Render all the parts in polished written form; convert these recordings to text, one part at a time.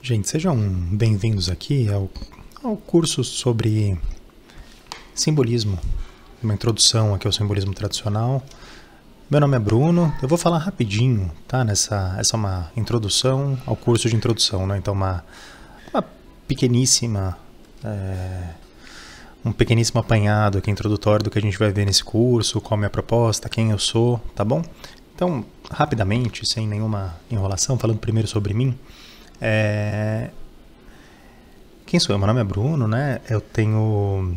Gente, sejam bem-vindos aqui ao curso sobre simbolismo, uma introdução aqui ao simbolismo tradicional. Meu nome é Bruno, eu vou falar rapidinho, tá? Essa é uma introdução ao curso de introdução, né? Então uma pequeníssima, um pequeníssimo apanhado aqui introdutório do que a gente vai ver nesse curso, qual é a minha proposta, quem eu sou, tá bom? Então, rapidamente, sem nenhuma enrolação, falando primeiro sobre mim. Quem sou eu? Meu nome é Bruno, né? Eu tenho...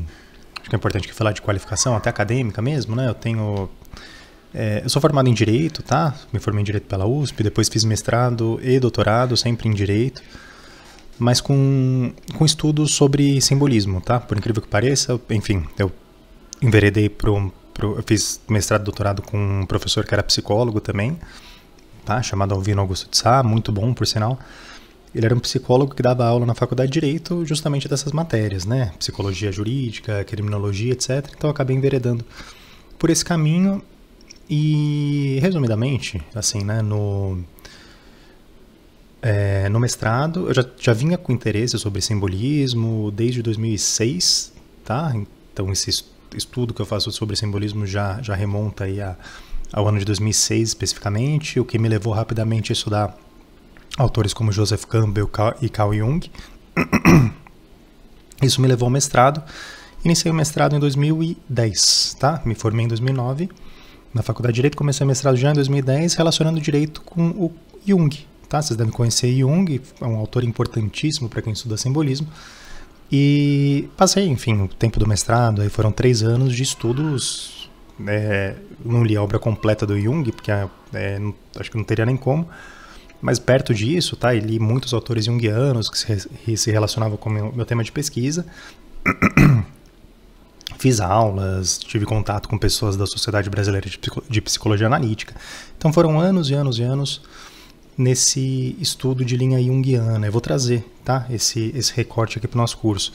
Acho que é importante aqui falar de qualificação, até acadêmica mesmo, né? Eu sou formado em Direito, tá? Me formei em Direito pela USP, depois fiz mestrado e doutorado, sempre em Direito, mas com estudos sobre simbolismo, tá? Por incrível que pareça, enfim, eu enveredei eu fiz mestrado e doutorado com um professor que era psicólogo também, tá? Chamado Alvino Augusto de Sá, muito bom, por sinal. Ele era um psicólogo que dava aula na Faculdade de Direito justamente dessas matérias, né? Psicologia jurídica, criminologia, etc. Então eu acabei enveredando por esse caminho e, resumidamente, assim, né? No mestrado, eu já vinha com interesse sobre simbolismo desde 2006, tá? Então esse estudo que eu faço sobre simbolismo já remonta aí ao ano de 2006 especificamente, o que me levou rapidamente a estudar autores como Joseph Campbell e Carl Jung. Isso me levou ao mestrado. Iniciei o mestrado em 2010, tá? Me formei em 2009 na Faculdade de Direito, comecei o mestrado já em 2010, relacionando direito com o Jung, tá? Vocês devem conhecer Jung, é um autor importantíssimo para quem estuda simbolismo. E passei, enfim, o tempo do mestrado, aí foram 3 anos de estudos. Não li a obra completa do Jung, porque acho que não teria nem como. Mas perto disso, tá, eu li muitos autores junguianos que se relacionavam com o meu tema de pesquisa. Fiz aulas, tive contato com pessoas da Sociedade Brasileira de Psicologia Analítica. Então foram anos e anos e anos nesse estudo de linha junguiana. Eu vou trazer, tá, esse recorte aqui para o nosso curso.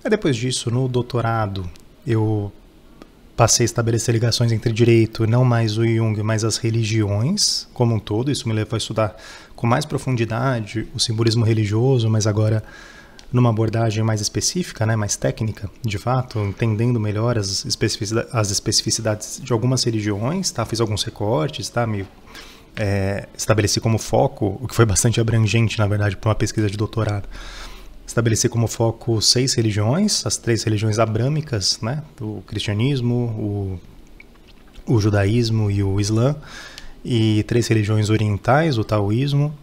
E depois disso, no doutorado, eu passei a estabelecer ligações entre direito, não mais o Jung, mas as religiões como um todo. Isso me levou a estudar com mais profundidade o simbolismo religioso, mas agora numa abordagem mais específica, né, mais técnica, de fato, entendendo melhor as especificidades de algumas religiões, tá? Fiz alguns recortes, tá? Estabeleci como foco, o que foi bastante abrangente, na verdade, para uma pesquisa de doutorado. Estabeleci como foco 6 religiões, as 3 religiões abrâmicas, né? O cristianismo, o judaísmo e o islã, e 3 religiões orientais, o taoísmo,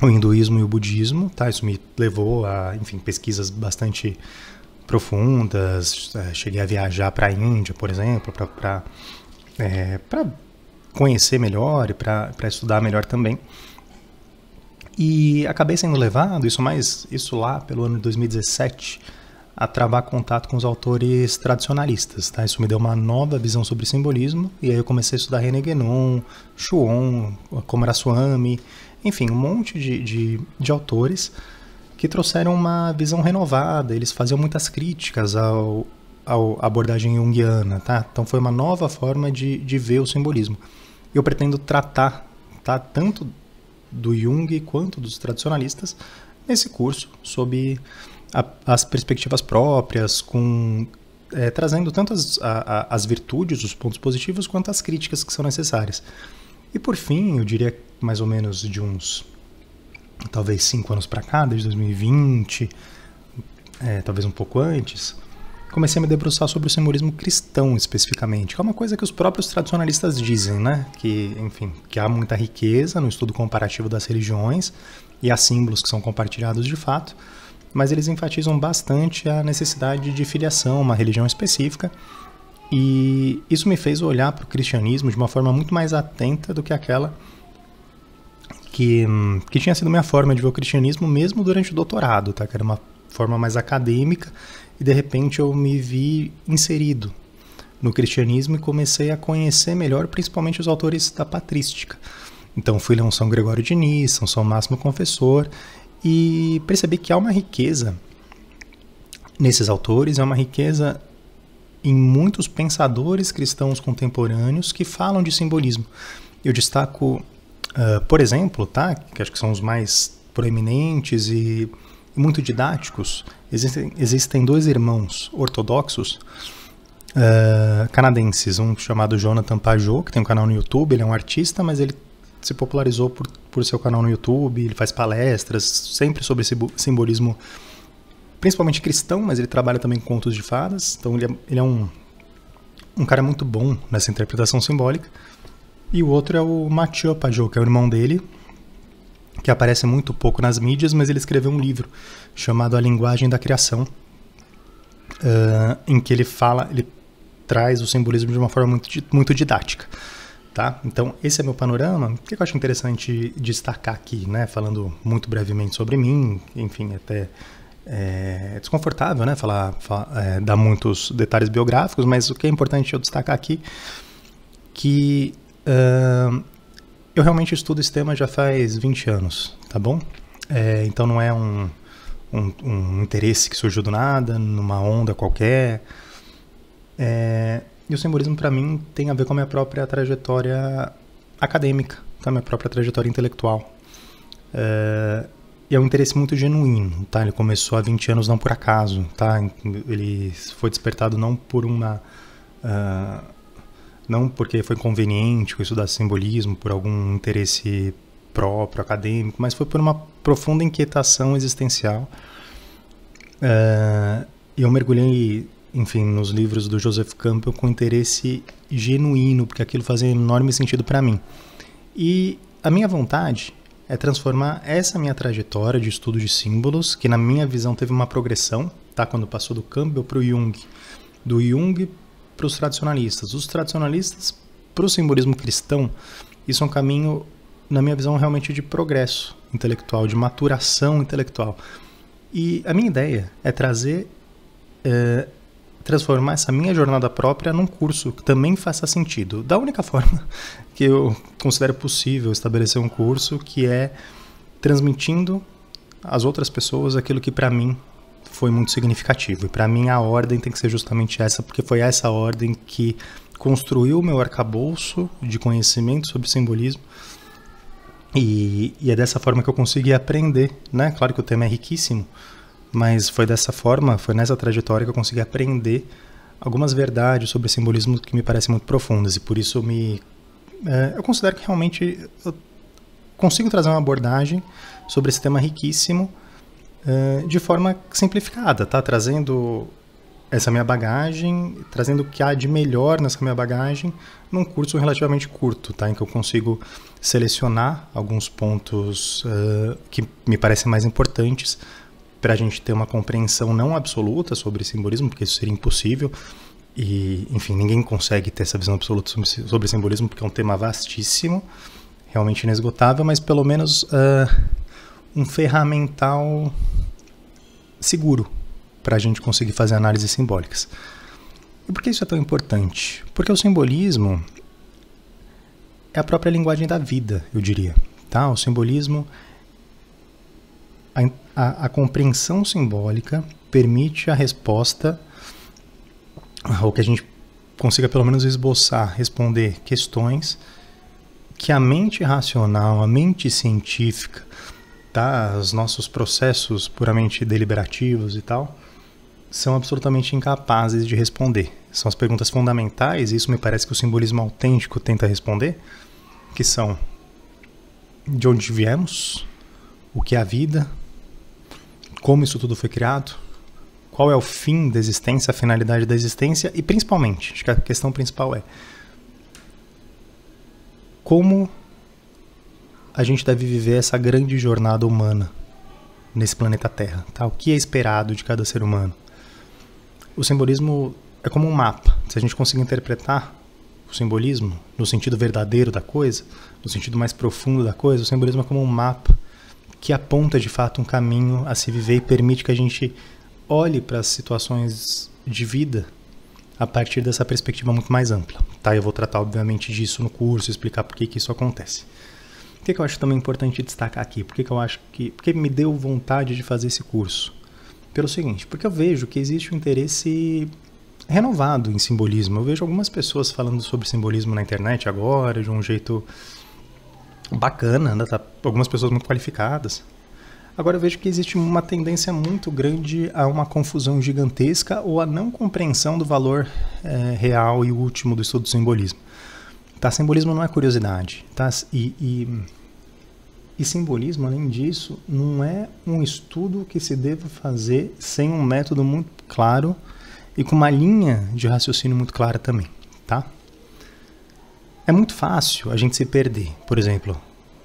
o hinduísmo e o budismo, tá? Isso me levou a, enfim, pesquisas bastante profundas. Cheguei a viajar para a Índia, por exemplo, para conhecer melhor e para estudar melhor também. E acabei sendo levado, isso lá pelo ano de 2017, a travar contato com os autores tradicionalistas, tá? Isso me deu uma nova visão sobre simbolismo, e aí eu comecei a estudar René Guénon, Chuon, Coomaraswamy, enfim, um monte de autores que trouxeram uma visão renovada. Eles faziam muitas críticas à abordagem junguiana, tá? Então foi uma nova forma de ver o simbolismo. Eu pretendo tratar, tá, tanto do Jung quanto dos tradicionalistas nesse curso, sob as perspectivas próprias, trazendo tanto as virtudes, os pontos positivos, quanto as críticas que são necessárias. E por fim, eu diria mais ou menos de uns, talvez 5 anos para cá, desde 2020, talvez um pouco antes, comecei a me debruçar sobre o simbolismo cristão especificamente, que é uma coisa que os próprios tradicionalistas dizem, né? Que, enfim, que há muita riqueza no estudo comparativo das religiões e há símbolos que são compartilhados de fato, mas eles enfatizam bastante a necessidade de filiação a uma religião específica, e isso me fez olhar para o cristianismo de uma forma muito mais atenta do que aquela que tinha sido minha forma de ver o cristianismo mesmo durante o doutorado, tá? Que era uma forma mais acadêmica, e de repente eu me vi inserido no cristianismo e comecei a conhecer melhor principalmente os autores da patrística. Então fui ler um São Gregório de Nissa, um São Máximo Confessor, e percebi que há uma riqueza nesses autores, há uma riqueza em muitos pensadores cristãos contemporâneos que falam de simbolismo. Eu destaco, por exemplo, tá, que acho que são os mais proeminentes e muito didáticos. Existem dois irmãos ortodoxos canadenses, um chamado Jonathan Pageau, que tem um canal no YouTube, ele é um artista, mas ele se popularizou por seu canal no YouTube, ele faz palestras sempre sobre simbolismo, principalmente cristão, mas ele trabalha também com contos de fadas, então ele é um cara muito bom nessa interpretação simbólica. E o outro é o Mathieu Pageau, que é o irmão dele, que aparece muito pouco nas mídias, mas ele escreveu um livro chamado A Linguagem da Criação, em que ele traz o simbolismo de uma forma muito didática. Tá? Então, esse é meu panorama. O que eu acho interessante destacar aqui, né? Falando muito brevemente sobre mim, enfim, até é desconfortável, né? Dar muitos detalhes biográficos, mas o que é importante eu destacar aqui que eu realmente estudo esse tema já faz 20 anos, tá bom? Então não é um interesse que surgiu do nada, numa onda qualquer. E o simbolismo, para mim, tem a ver com a minha própria trajetória acadêmica, com a minha própria trajetória intelectual. E é um interesse muito genuíno, tá? Ele começou há 20 anos não por acaso, tá? Ele foi despertado não por não porque foi conveniente estudar simbolismo, por algum interesse próprio, acadêmico, mas foi por uma profunda inquietação existencial. E eu mergulhei, enfim, nos livros do Joseph Campbell com interesse genuíno, porque aquilo fazia enorme sentido para mim. E a minha vontade é transformar essa minha trajetória de estudo de símbolos, que na minha visão teve uma progressão, tá? Quando passou do Campbell para o Jung, do Jung para os tradicionalistas. Os tradicionalistas para o simbolismo cristão, isso é um caminho, na minha visão, realmente de progresso intelectual, de maturação intelectual. E a minha ideia é transformar essa minha jornada própria num curso que também faça sentido. Da única forma que eu considero possível estabelecer um curso, que é transmitindo às outras pessoas aquilo que para mim foi muito significativo. E para mim a ordem tem que ser justamente essa, porque foi essa ordem que construiu o meu arcabouço de conhecimento sobre simbolismo. E é dessa forma que eu consegui aprender, né? Claro que o tema é riquíssimo, mas foi dessa forma, foi nessa trajetória que eu consegui aprender algumas verdades sobre simbolismo que me parecem muito profundas, e por isso eu considero que realmente eu consigo trazer uma abordagem sobre esse tema riquíssimo de forma simplificada, tá? Trazendo essa minha bagagem, trazendo o que há de melhor nessa minha bagagem num curso relativamente curto, tá? Em que eu consigo selecionar alguns pontos que me parecem mais importantes para a gente ter uma compreensão não absoluta sobre simbolismo, porque isso seria impossível, e, enfim, ninguém consegue ter essa visão absoluta sobre simbolismo, porque é um tema vastíssimo, realmente inesgotável, mas pelo menos um ferramental seguro para a gente conseguir fazer análises simbólicas. E por que isso é tão importante? Porque o simbolismo é a própria linguagem da vida, eu diria. Tá? O simbolismo, a compreensão simbólica permite a resposta, ou que a gente consiga pelo menos esboçar, responder questões que a mente racional, a mente científica, tá? Os nossos processos puramente deliberativos e tal, são absolutamente incapazes de responder. São as perguntas fundamentais, e isso me parece que o simbolismo autêntico tenta responder, que são: de onde viemos, o que é a vida, como isso tudo foi criado, qual é o fim da existência, a finalidade da existência, e principalmente, acho que a questão principal é como a gente deve viver essa grande jornada humana nesse planeta Terra, tá? O que é esperado de cada ser humano? O simbolismo é como um mapa. Se a gente conseguir interpretar o simbolismo no sentido verdadeiro da coisa, no sentido mais profundo da coisa, o simbolismo é como um mapa que aponta de fato um caminho a se viver e permite que a gente olhe para as situações de vida a partir dessa perspectiva muito mais ampla. Tá? Eu vou tratar, obviamente, disso no curso, explicar por que isso acontece. O que eu acho também importante destacar aqui? Por que me deu vontade de fazer esse curso? Pelo seguinte, porque eu vejo que existe um interesse renovado em simbolismo. Eu vejo algumas pessoas falando sobre simbolismo na internet agora, de um jeito bacana, né? Tá? Algumas pessoas muito qualificadas. Agora eu vejo que existe uma tendência muito grande a uma confusão gigantesca ou a não compreensão do valor real e último do estudo do simbolismo. Tá? Simbolismo não é curiosidade. Tá? E simbolismo, além disso, não é um estudo que se deva fazer sem um método muito claro e com uma linha de raciocínio muito clara também. Tá? É muito fácil a gente se perder, por exemplo,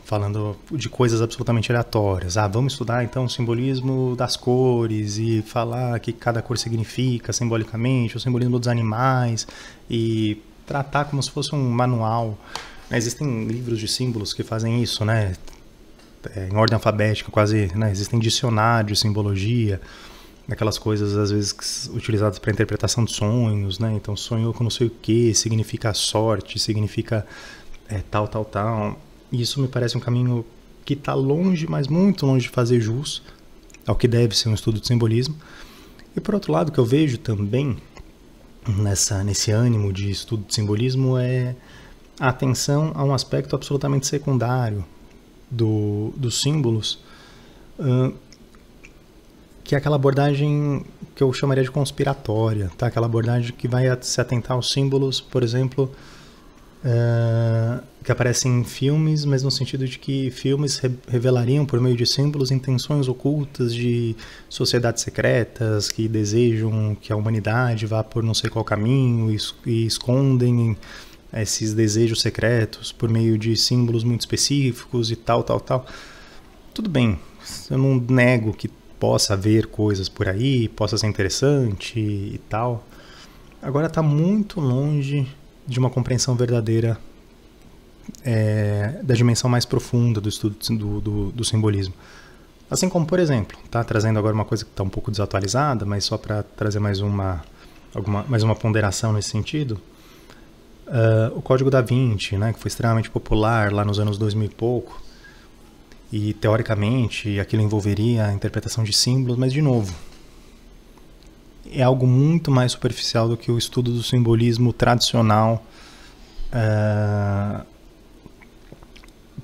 falando de coisas absolutamente aleatórias. Vamos estudar então o simbolismo das cores e falar o que cada cor significa simbolicamente, o simbolismo dos animais e tratar como se fosse um manual. Existem livros de símbolos que fazem isso, né? Em ordem alfabética, quase, né? Existem dicionários de simbologia, aquelas coisas às vezes utilizadas para interpretação de sonhos, né? Então sonhou com não sei o que, significa sorte, significa tal. E isso me parece um caminho que está longe, mas muito longe de fazer jus ao que deve ser um estudo de simbolismo. E por outro lado, o que eu vejo também nesse ânimo de estudo de simbolismo é a atenção a um aspecto absolutamente secundário dos símbolos, que é aquela abordagem que eu chamaria de conspiratória, tá? Aquela abordagem que vai se atentar aos símbolos, por exemplo, que aparecem em filmes, mas no sentido de que filmes revelariam por meio de símbolos intenções ocultas de sociedades secretas que desejam que a humanidade vá por não sei qual caminho e escondem esses desejos secretos por meio de símbolos muito específicos e tal. Tudo bem, eu não nego que possa haver coisas por aí, possa ser interessante e tal. Agora está muito longe de uma compreensão verdadeira da dimensão mais profunda do estudo do simbolismo. Assim como, por exemplo, trazendo agora uma coisa que está um pouco desatualizada, mas só para trazer mais uma ponderação nesse sentido, o Código da Vinci, né, que foi extremamente popular lá nos anos 2000 e pouco, e teoricamente aquilo envolveria a interpretação de símbolos, mas de novo, é algo muito mais superficial do que o estudo do simbolismo tradicional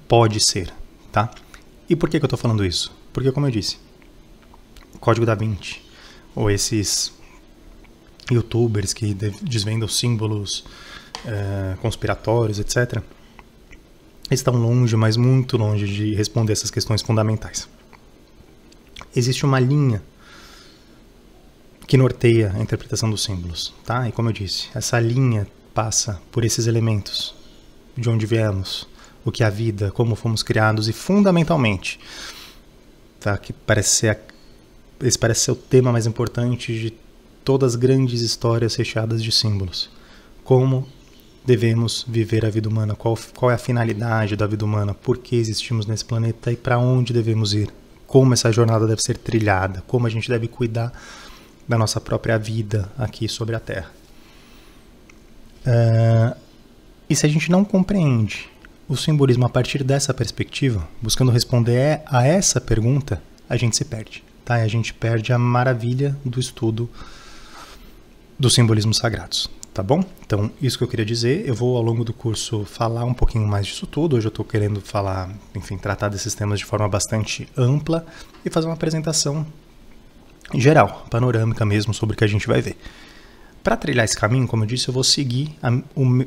pode ser, tá? E por que eu estou falando isso? Porque, como eu disse, o Código da Vinci, ou esses youtubers que desvendam símbolos conspiratórios, etc., estão longe, mas muito longe de responder essas questões fundamentais. Existe uma linha que norteia a interpretação dos símbolos, tá? E como eu disse, essa linha passa por esses elementos, de onde viemos, o que é a vida, como fomos criados e, fundamentalmente, tá? Que esse parece ser o tema mais importante de todas as grandes histórias recheadas de símbolos. Como devemos viver a vida humana, qual é a finalidade da vida humana, por que existimos nesse planeta e para onde devemos ir, como essa jornada deve ser trilhada, como a gente deve cuidar da nossa própria vida aqui sobre a Terra. E se a gente não compreende o simbolismo a partir dessa perspectiva, buscando responder a essa pergunta, a gente se perde, tá? E a gente perde a maravilha do estudo dos simbolismos sagrados. Tá bom? Então, isso que eu queria dizer. Eu vou, ao longo do curso, falar um pouquinho mais disso tudo. Hoje eu estou querendo falar, enfim, tratar desses temas de forma bastante ampla e fazer uma apresentação geral, panorâmica mesmo, sobre o que a gente vai ver. Para trilhar esse caminho, como eu disse, eu vou seguir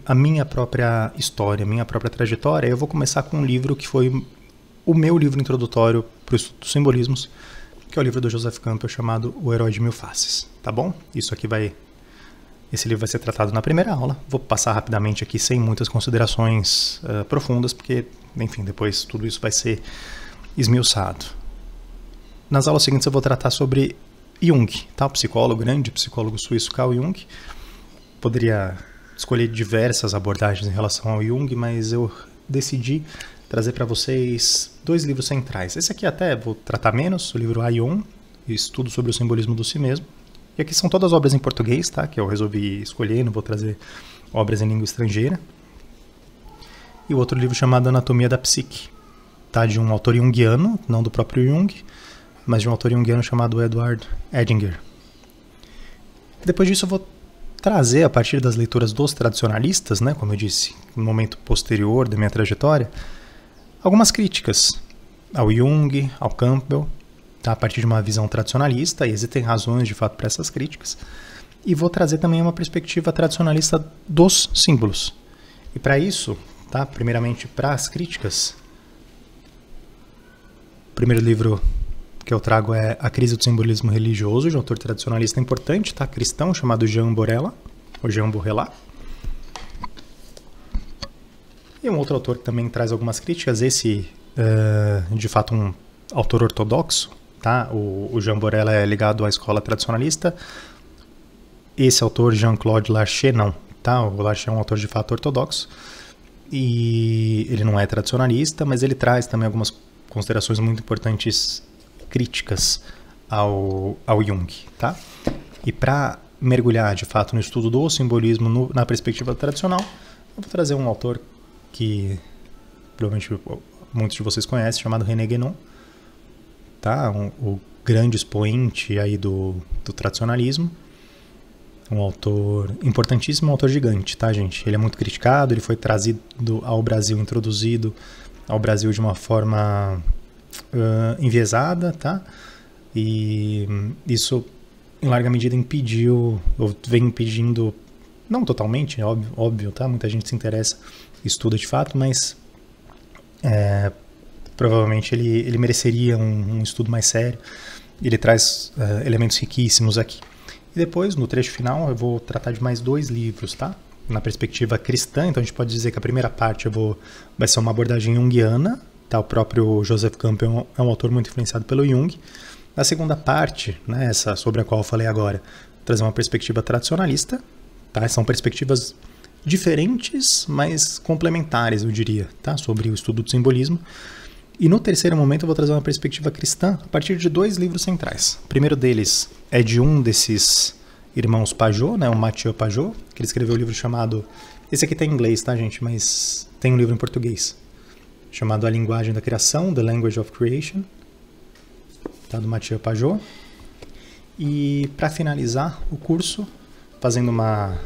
a minha própria história, a minha própria trajetória. Eu vou começar com um livro que foi o meu livro introdutório para o estudo dos simbolismos, que é o livro do Joseph Campbell chamado O Herói de Mil Faces. Tá bom? Esse livro vai ser tratado na primeira aula. Vou passar rapidamente aqui sem muitas considerações profundas, porque, enfim, depois tudo isso vai ser esmiuçado. Nas aulas seguintes eu vou tratar sobre Jung, tá? O grande psicólogo suíço Carl Jung. Poderia escolher diversas abordagens em relação ao Jung, mas eu decidi trazer para vocês 2 livros centrais. Esse aqui até vou tratar menos, o livro Aion, Estudo sobre o Simbolismo do Si Mesmo. E aqui são todas obras em português, tá? Que eu resolvi escolher, não vou trazer obras em língua estrangeira. E o outro livro chamado Anatomia da Psique, tá? De um autor junguiano, não do próprio Jung, mas de um autor junguiano chamado Edward Edinger. Depois disso eu vou trazer, a partir das leituras dos tradicionalistas, né? Como eu disse, no momento posterior da minha trajetória, algumas críticas ao Jung, ao Campbell, tá? A partir de uma visão tradicionalista, e existem razões de fato para essas críticas, e vou trazer também uma perspectiva tradicionalista dos símbolos. E para isso, tá? Primeiramente para as críticas, o primeiro livro que eu trago é A Crise do Simbolismo Religioso, de um autor tradicionalista importante, tá? Cristão, chamado Jean Borella, ou Jean Borella. E um outro autor que também traz algumas críticas, esse, de fato, um autor ortodoxo, tá? O Jean Borella é ligado à escola tradicionalista. Esse autor, Jean-Claude Larcher, não, tá? O Larcher é um autor de fato ortodoxo, e ele não é tradicionalista, mas ele traz também algumas considerações muito importantes críticas ao Jung, tá? E para mergulhar de fato no estudo do simbolismo na perspectiva tradicional, eu vou trazer um autor que provavelmente muitos de vocês conhecem, chamado René Guénon, tá? O grande expoente aí do tradicionalismo, um autor importantíssimo, um autor gigante, tá, gente? Ele é muito criticado, ele foi trazido ao Brasil, introduzido ao Brasil de uma forma enviesada, tá? E isso em larga medida impediu, ou vem impedindo, não totalmente, é óbvio, tá? Muita gente se interessa, estuda de fato, mas provavelmente ele mereceria um estudo mais sério. Ele traz elementos riquíssimos aqui. E depois, no trecho final, eu vou tratar de mais 2 livros, tá? Na perspectiva cristã, então a gente pode dizer que a primeira parte vai ser uma abordagem junguiana, tá? O próprio Joseph Campbell é um autor muito influenciado pelo Jung. A segunda parte, né, essa sobre a qual eu falei agora, trazer uma perspectiva tradicionalista, tá? São perspectivas diferentes, mas complementares, eu diria, tá? Sobre o estudo do simbolismo. E no terceiro momento eu vou trazer uma perspectiva cristã a partir de 2 livros centrais. O primeiro deles é de um desses irmãos Pajot, né, o Mathieu Pajot, que ele escreveu um livro chamado... Esse aqui tá em inglês, tá, gente? Mas tem um livro em português, chamado A Linguagem da Criação, The Language of Creation, tá, do Mathieu Pajot. E para finalizar o curso, fazendo uma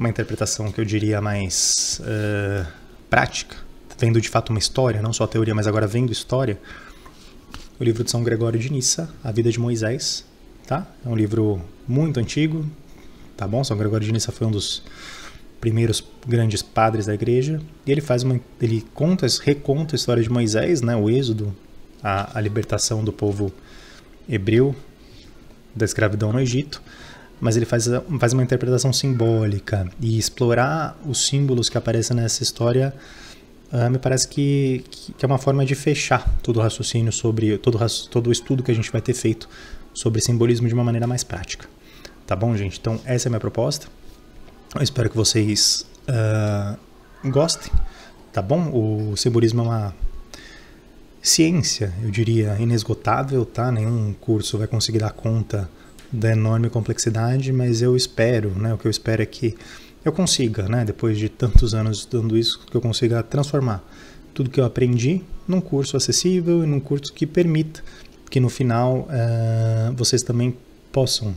interpretação que eu diria mais prática, vendo de fato uma história, não só a teoria, mas agora vendo história, o livro de São Gregório de Nissa, A Vida de Moisés, tá? É um livro muito antigo, tá bom? São Gregório de Nissa foi um dos primeiros grandes padres da igreja, e ele reconta a história de Moisés, né? O êxodo, a libertação do povo hebreu da escravidão no Egito, mas ele faz uma interpretação simbólica, e explorar os símbolos que aparecem nessa história me parece que é uma forma de fechar todo o raciocínio sobre todo o estudo que a gente vai ter feito sobre simbolismo de uma maneira mais prática. Tá bom, gente? Então, essa é a minha proposta. Eu espero que vocês gostem, tá bom? O simbolismo é uma ciência, eu diria, inesgotável, tá? Nenhum curso vai conseguir dar conta da enorme complexidade, mas eu espero, né? O que eu espero é que eu consiga, né, depois de tantos anos estudando isso, que eu consiga transformar tudo que eu aprendi num curso acessível e num curso que permita que no final vocês também possam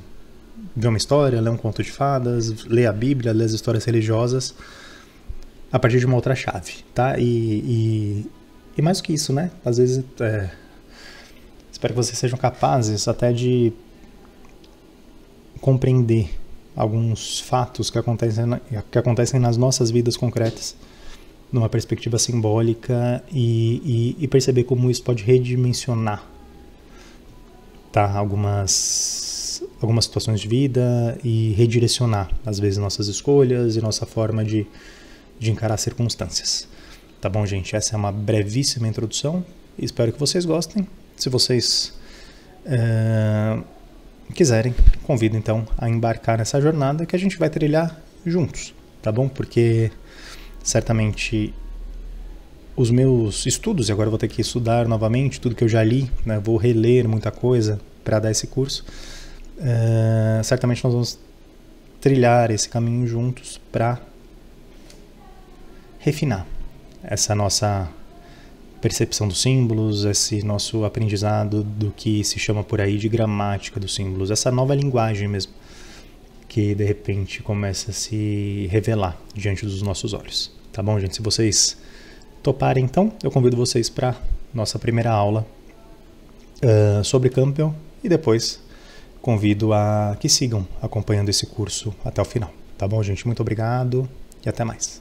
ver uma história, ler um conto de fadas, ler a Bíblia, ler as histórias religiosas a partir de uma outra chave, tá? E mais do que isso, né? Às vezes espero que vocês sejam capazes até de compreender alguns fatos que acontecem nas nossas vidas concretas, numa perspectiva simbólica, e perceber como isso pode redimensionar, tá? Algumas situações de vida, e redirecionar, às vezes, nossas escolhas e nossa forma de encarar circunstâncias. Tá bom, gente? Essa é uma brevíssima introdução. Espero que vocês gostem. Se vocês quiserem, convido então a embarcar nessa jornada que a gente vai trilhar juntos, tá bom? Porque certamente os meus estudos, e agora eu vou ter que estudar novamente tudo que eu já li, né? Vou reler muita coisa para dar esse curso. Certamente nós vamos trilhar esse caminho juntos para refinar essa nossa percepção dos símbolos, esse nosso aprendizado do que se chama por aí de gramática dos símbolos, essa nova linguagem mesmo, que de repente começa a se revelar diante dos nossos olhos. Tá bom, gente? Se vocês toparem, então, eu convido vocês para nossa primeira aula sobre Campbell e depois convido a que sigam acompanhando esse curso até o final. Tá bom, gente? Muito obrigado e até mais.